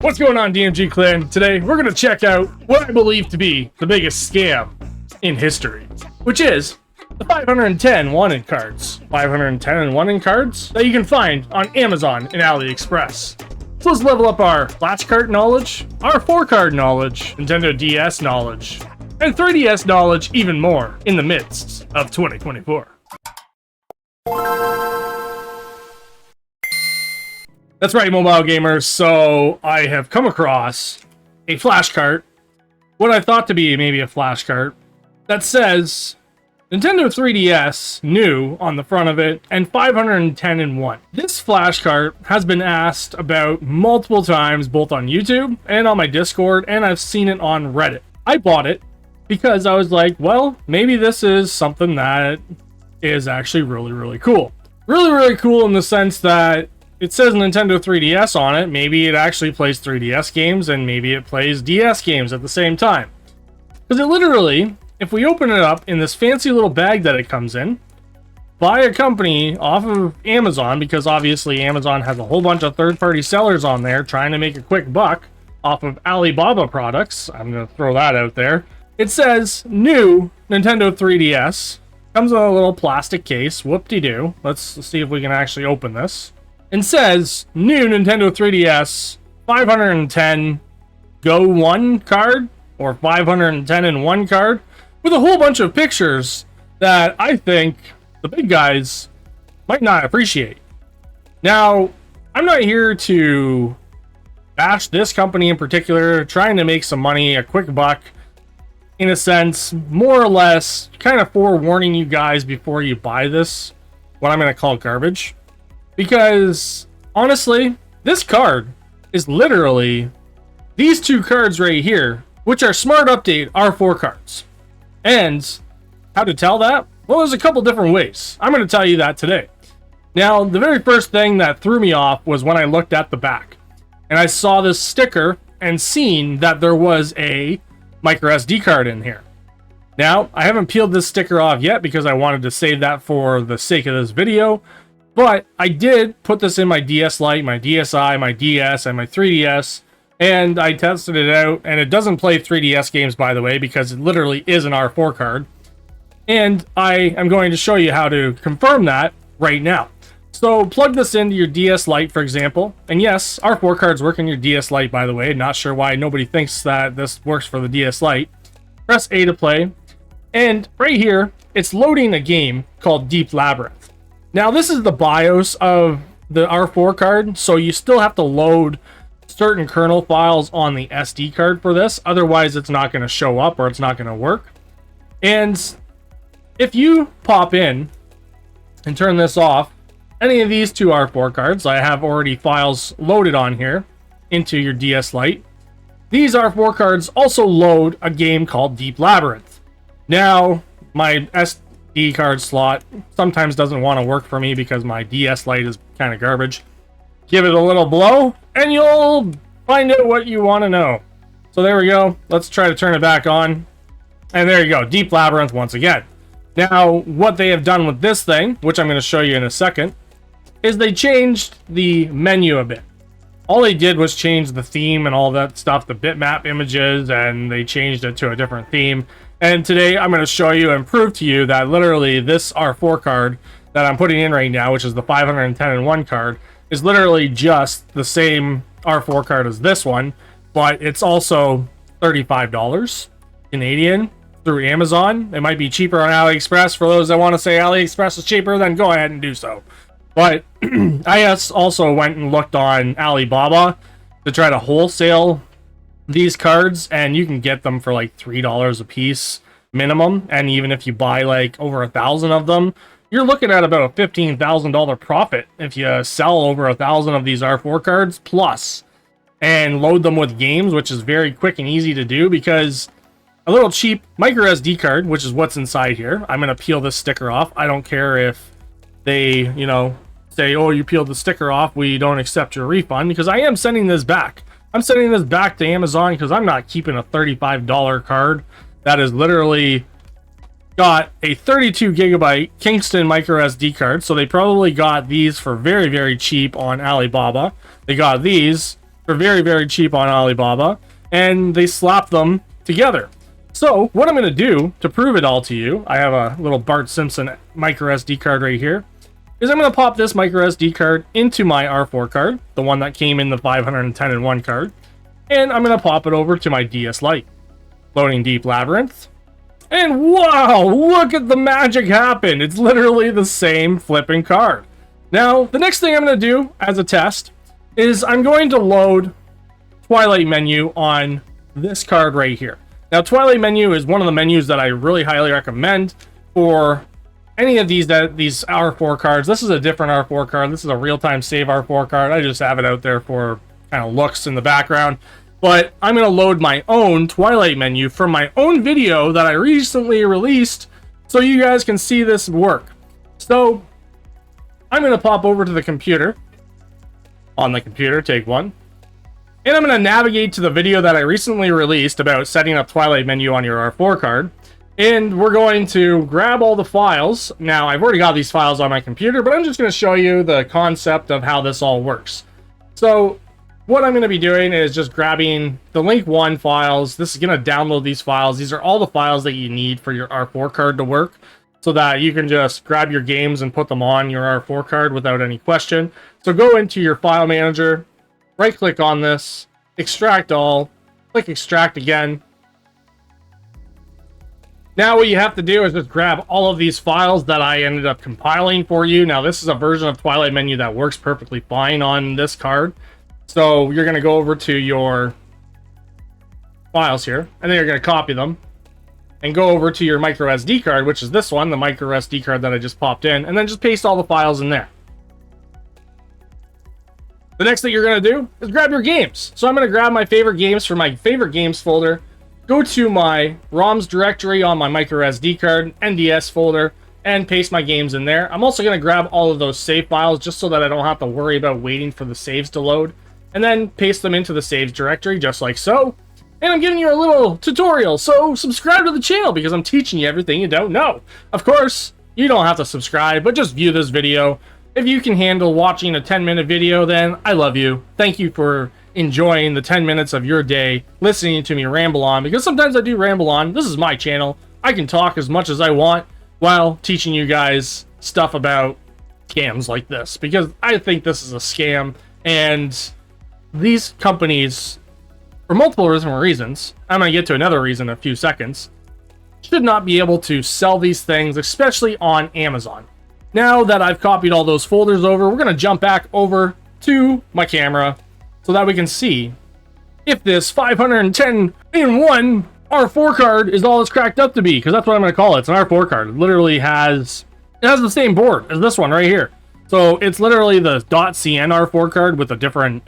What's going on, DMG Clan? Today, we're going to check out what I believe to be the biggest scam in history, which is the 510 1-in cards. 510 and 1-in cards that you can find on Amazon and AliExpress. So let's level up our flash card knowledge, our 4-card knowledge, Nintendo DS knowledge, and 3DS knowledge even more in the midst of 2024. That's right, mobile gamers. So I have come across a flash cart, what I thought to be maybe a flash cart, that says Nintendo 3DS new on the front of it and 510 in 1. This flash cart has been asked about multiple times, both on YouTube and on my Discord, and I've seen it on Reddit. I bought it because I was like, well, maybe this is something that is actually really cool. Really cool in the sense that it says Nintendo 3DS on it. Maybe it actually plays 3DS games, and maybe it plays DS games at the same time. Because it literally, if we open it up in this fancy little bag that it comes in, by a company off of Amazon, because obviously Amazon has a whole bunch of third-party sellers on there trying to make a quick buck off of Alibaba products. I'm going to throw that out there. It says, new Nintendo 3DS. Comes in a little plastic case. Whoop-de-doo. Let's see if we can actually open this. And says, new Nintendo 3DS 510 Go 1 card, or 510 in 1 card, with a whole bunch of pictures that I think the big guys might not appreciate. Now, I'm not here to bash this company in particular, trying to make some money, a quick buck, in a sense, more or less, kind of forewarning you guys before you buy this, what I'm going to call garbage. Because, honestly, this card is literally these two cards right here, which are Smart Update R4 cards. And how to tell that? Well, there's a couple different ways. I'm going to tell you that today. Now, the very first thing that threw me off was when I looked at the back. And I saw this sticker and seen that there was a micro SD card in here. Now, I haven't peeled this sticker off yet because I wanted to save that for the sake of this video. But I did put this in my DS Lite, my DSi, my DS, and my 3DS, and I tested it out, and it doesn't play 3DS games, by the way, because it literally is an R4 card. And I am going to show you how to confirm that right now. So plug this into your DS Lite, for example, and yes, R4 cards work in your DS Lite, by the way. Not sure why nobody thinks that this works for the DS Lite. Press A to play, and right here, it's loading a game called Deep Labyrinth. Now, this is the BIOS of the R4 card, so you still have to load certain kernel files on the SD card for this. Otherwise, it's not going to show up or it's not going to work. And if you pop in and turn this off, any of these two R4 cards, I have already files loaded on here into your DS Lite. These R4 cards also load a game called Deep Labyrinth. Now, my SD card slot sometimes doesn't want to work for me because my DS Lite is kind of garbage. Give it a little blow and you'll find out what you want to know. So there we go. Let's try to turn it back on. And there you go. Deep Labyrinth once again. Now, what they have done with this thing, which I'm going to show you in a second, is they changed the menu a bit. All they did was change the theme and all that stuff, the bitmap images, and they changed it to a different theme. And today I'm going to show you and prove to you that literally this R4 card that I'm putting in right now, which is the 510 in 1 card, is literally just the same R4 card as this one, but it's also $35 Canadian through Amazon. It might be cheaper on AliExpress. For those that want to say AliExpress is cheaper, then go ahead and do so. But I also went and looked on Alibaba to try to wholesale these cards, and you can get them for like $3 a piece minimum. And even if you buy like over 1,000 of them, you're looking at about a $15,000 profit if you sell over 1,000 of these R4 cards plus, and load them with games, which is very quick and easy to do because a little cheap micro SD card, which is what's inside here. I'm going to peel this sticker off. I don't care if they, say, oh, you peeled the sticker off, we don't accept your refund, because I am sending this back. I'm sending this back to Amazon because I'm not keeping a $35 card that is literally got a 32 gigabyte Kingston micro SD card. So they probably got these for very cheap on Alibaba. They got these for very, very cheap on Alibaba, and they slap them together. So what I'm going to do to prove it all to you, I have a little Bart Simpson micro SD card right here, is I'm going to pop this micro SD card into my R4 card, the one that came in the 510-in-1 card, and I'm going to pop it over to my DS Lite. Loading Deep Labyrinth. And wow, look at the magic happen. It's literally the same flipping card. Now, the next thing I'm going to do as a test is I'm going to load Twilight Menu on this card right here. Now, Twilight Menu is one of the menus that I really highly recommend for any of these R4 cards. This is a different R4 card. This is a real-time save R4 card. I just have it out there for kind of looks in the background. But I'm going to load my own Twilight Menu from my own video that I recently released so you guys can see this work. So I'm going to pop over to the computer. On the computer, take one. And I'm going to navigate to the video that I recently released about setting up Twilight Menu on your R4 card. And we're going to grab all the files. Now, I've already got these files on my computer, but I'm just going to show you the concept of how this all works. So what I'm going to be doing is just grabbing the link 1 files. This is going to download these files. These are all the files that you need for your R4 card to work, so that you can just grab your games and put them on your R4 card without any question. So go into your file manager, right click on this, extract all, click extract again. Now what you have to do is just grab all of these files that I ended up compiling for you. Now this is a version of Twilight Menu that works perfectly fine on this card. So you're going to go over to your files here, and then you're going to copy them and go over to your micro SD card, which is this one, the micro SD card that I just popped in, and then just paste all the files in there. The next thing you're going to do is grab your games. So I'm going to grab my favorite games from my favorite games folder, go to my ROMs directory on my micro SD card, NDS folder, and paste my games in there. I'm also going to grab all of those save files just so that I don't have to worry about waiting for the saves to load, and then paste them into the saves directory just like so. And I'm giving you a little tutorial, so subscribe to the channel because I'm teaching you everything you don't know. Of course, you don't have to subscribe, but just view this video. If you can handle watching a 10-minute video, then I love you. Thank you for enjoying the 10 minutes of your day listening to me ramble on, because sometimes I do ramble on. This is my channel. I can talk as much as I want while teaching you guys stuff about scams like this, because I think this is a scam, and these companies, for multiple different reasons, I'm going to get to another reason in a few seconds, should not be able to sell these things, especially on Amazon. Now that I've copied all those folders over, we're going to jump back over to my camera so that we can see if this 510-in-1 R4 card is all it's cracked up to be, because that's what I'm going to call it. It's an R4 card. It literally has the same board as this one right here. So it's literally the .cn R4 card with a different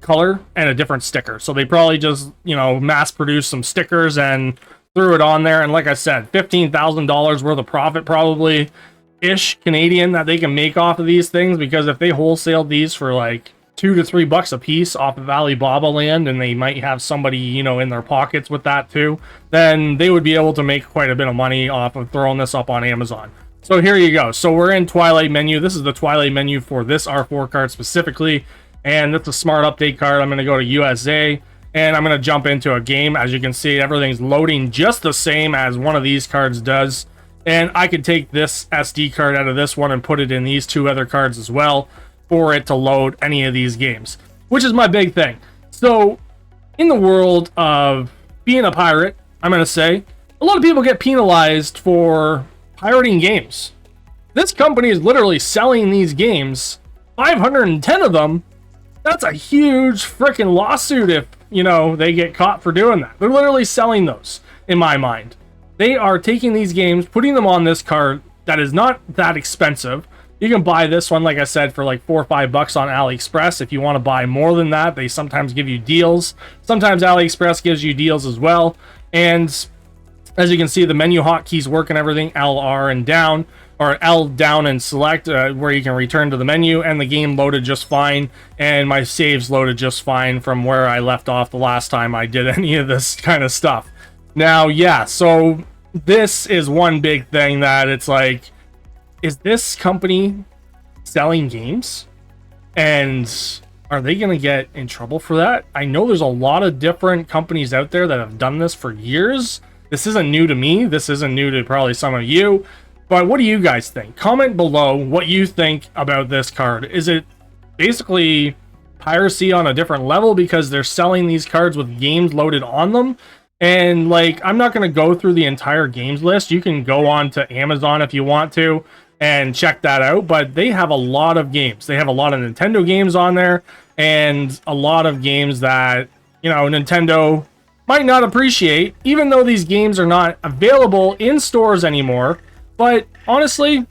color and a different sticker. So they probably just, mass produced some stickers and threw it on there. And like I said, $15,000 worth of profit probably ish Canadian that they can make off of these things, because if they wholesaled these for like $2 to $3 a piece off of Alibaba land, and they might have somebody, in their pockets with that too, then they would be able to make quite a bit of money off of throwing this up on Amazon. So here you go. So we're in Twilight Menu. This is the Twilight Menu for this R4 card specifically. And it's a smart update card. I'm going to go to USA, and I'm going to jump into a game. As you can see, everything's loading just the same as one of these cards does. And I could take this SD card out of this one and put it in these 2 other cards as well for it to load any of these games, which is my big thing. So in the world of being a pirate, I'm going to say a lot of people get penalized for pirating games. This company is literally selling these games, 510 of them. That's a huge freaking lawsuit if, they get caught for doing that. They're literally selling those, in my mind. They are taking these games, putting them on this card that is not that expensive. You can buy this one, like I said, for like $4 or $5 on AliExpress. If you want to buy more than that, they sometimes give you deals. Sometimes AliExpress gives you deals as well. And as you can see, the menu hotkeys work and everything, L, R, and down, or L down and select, where you can return to the menu, and the game loaded just fine, and my saves loaded just fine from where I left off the last time I did any of this kind of stuff. Now, yeah, so this is one big thing that it's like, is this company selling games? And Are they going to get in trouble for that? I know there's a lot of different companies out there that have done this for years. This isn't new to me. This isn't new to probably some of you. But what do you guys think? Comment below what you think about this card. Is it basically piracy on a different level because they're selling these cards with games loaded on them? And like, I'm not going to go through the entire games list. You can go on to Amazon if you want to and check that out, but they have a lot of games. They have a lot of Nintendo games on there and a lot of games that, you know, Nintendo might not appreciate, even though these games are not available in stores anymore. But honestly,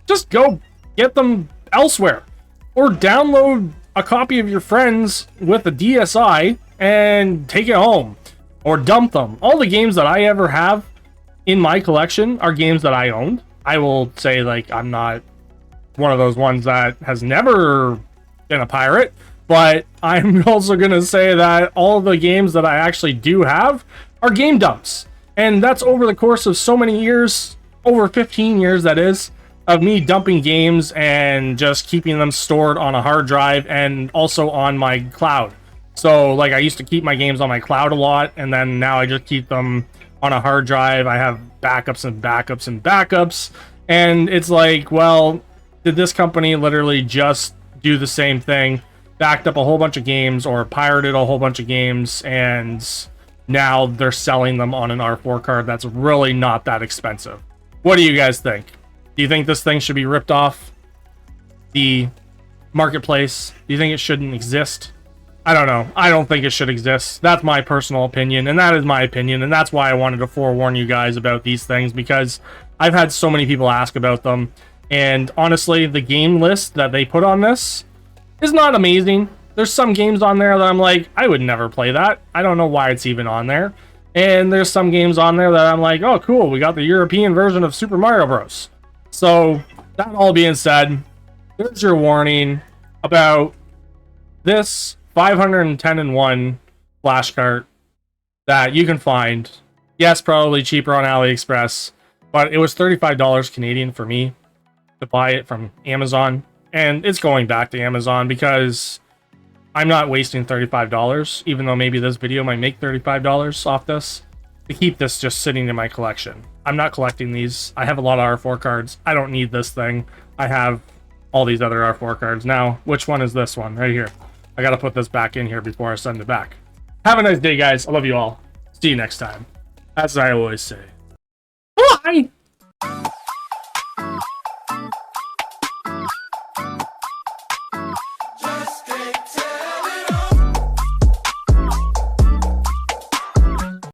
just go get them elsewhere or download a copy of your friends with a DSi and take it home or dump them. All the games that I ever have in my collection are games that I owned. I will say, like, I'm not one of those ones that has never been a pirate, but I'm also going to say that all the games that I actually do have are game dumps. And that's over the course of so many years, over 15 years that is, of me dumping games and just keeping them stored on a hard drive and also on my cloud. So, like, I used to keep my games on my cloud a lot, and then now I just keep them on a hard drive. I have backups and backups and backups, and it's like, well, did this company literally just do the same thing, backed up a whole bunch of games or pirated a whole bunch of games, and now they're selling them on an R4 card that's really not that expensive? What do you guys think? Do you think this thing should be ripped off the marketplace? Do you think it shouldn't exist? I don't know. I don't think it should exist. That's my personal opinion, and that is my opinion, and that's why I wanted to forewarn you guys about these things, because I've had so many people ask about them, and honestly, the game list that they put on this is not amazing. There's some games on there that I'm like, I would never play that. I don't know why it's even on there. And there's some games on there that I'm like, oh, cool, we got the European version of Super Mario Bros. So, that all being said, there's your warning about this 510-in-1 flash cart that you can find. Yes, probably cheaper on AliExpress, but it was $35 Canadian for me to buy it from Amazon, and it's going back to Amazon because I'm not wasting $35, even though maybe this video might make $35 off this, to keep this just sitting in my collection. I'm not collecting these. I have a lot of R4 cards. I don't need this thing. I have all these other R4 cards. Now, which one is this one? Right here. I gotta put this back in here before I send it back. Have a nice day, guys. I love you all. See you next time. As I always say. Bye!